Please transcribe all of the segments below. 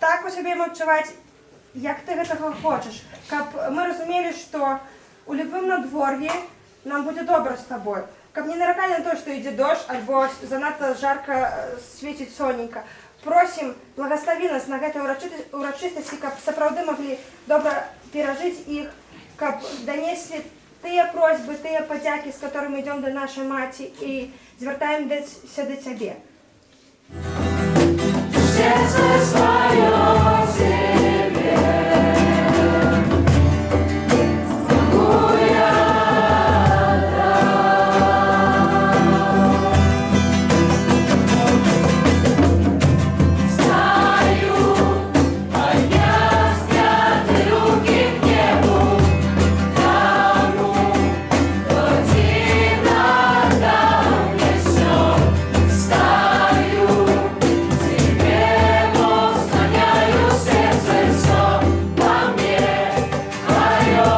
так у сябе адчуваць, як ты гэтага хочаш, каб мы разумелі, што у любым надвор'і нам будзе добра з табой, каб не наракалі на то, што ідзе дождж, альбо занадта жарка свеціць соненька. Просім, благослови нас на гэтай урачыстасці, каб сапраўды маглі добра перажыць іх, каб данеслі тыя просьбы, тыя падзякі, з которымі ідём да нашай маці і звяртаемся да цябе. Сердце свое тебе могу я отдать. Стою, подняв взгляд и руки к небу, тому, кто один отдал мне всё. Стою, тебе склоняю сердце всё во мне твое.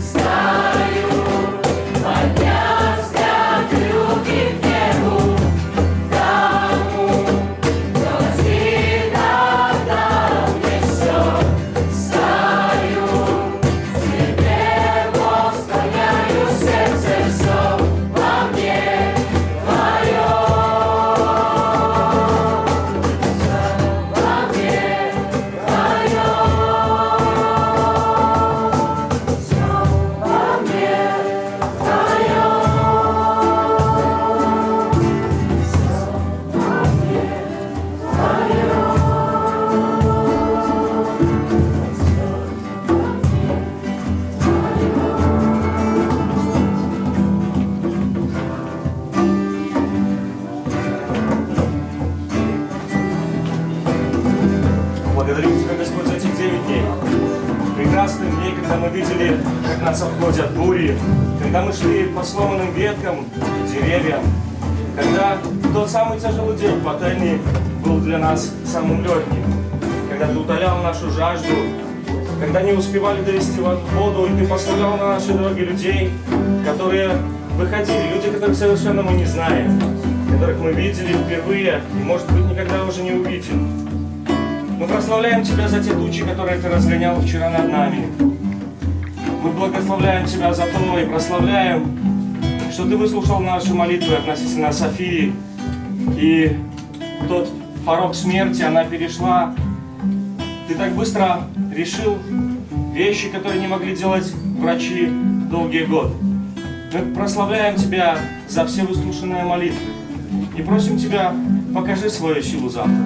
Стою, подняв взгляд и руки к небу, тому, кто один отдал мне всё. Стою, тебе склоняю сердце всё во мне твое. Во мне твое. Всё во мне твое. Всё во мне Благодарим Тебя, Господь, за эти 9 дней. Прекрасные дни, когда мы видели, как нас обходят бури, когда мы шли по сломанным веткам, деревьям, когда тот самый тяжелый день по тайне был для нас самым легким, когда Ты утолял нашу жажду, когда не успевали довести воду, и Ты поставлял на наши дороги людей, которые выходили, люди, которых совершенно мы не знаем, которых мы видели впервые и, может быть, никогда уже не увидим. Мы прославляем Тебя за те тучи, которые Ты разгонял вчера над нами. Мы благословляем Тебя за то и прославляем, что Ты выслушал наши молитвы относительно Софии. И тот порог смерти она перешла. Ты так быстро решил вещи, которые не могли делать врачи долгие годы. Мы прославляем Тебя за все выслушанные молитвы. И просим Тебя, покажи свою силу завтра.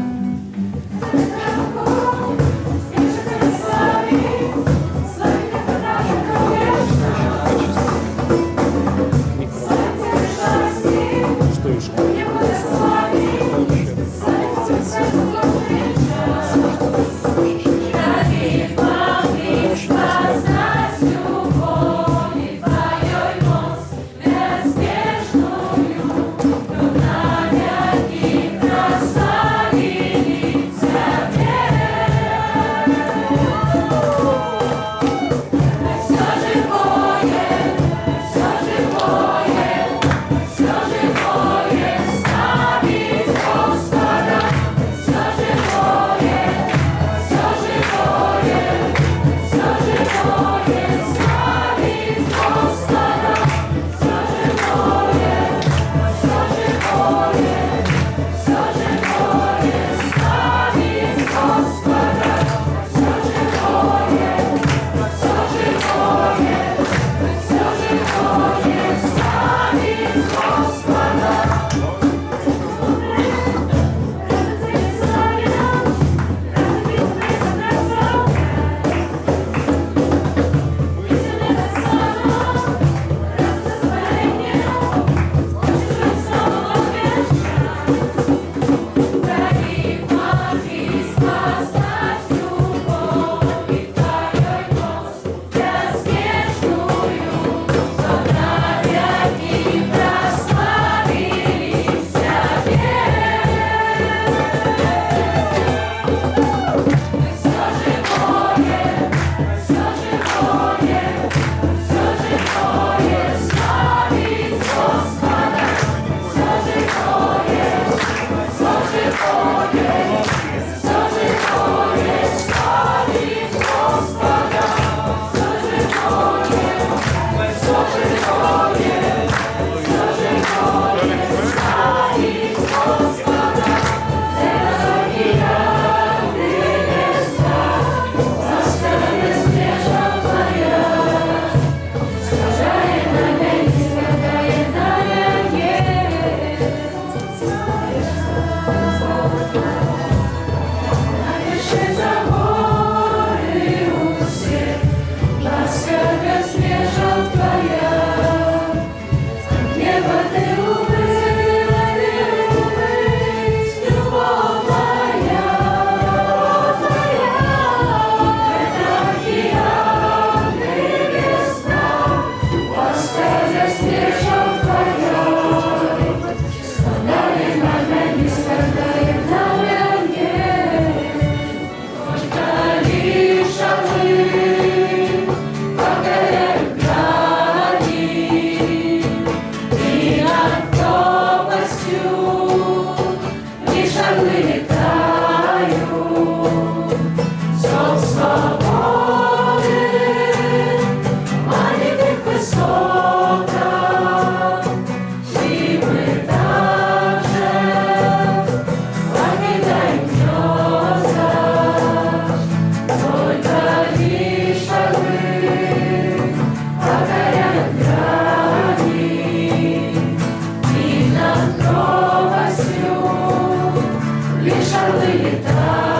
Лишь орлы летают.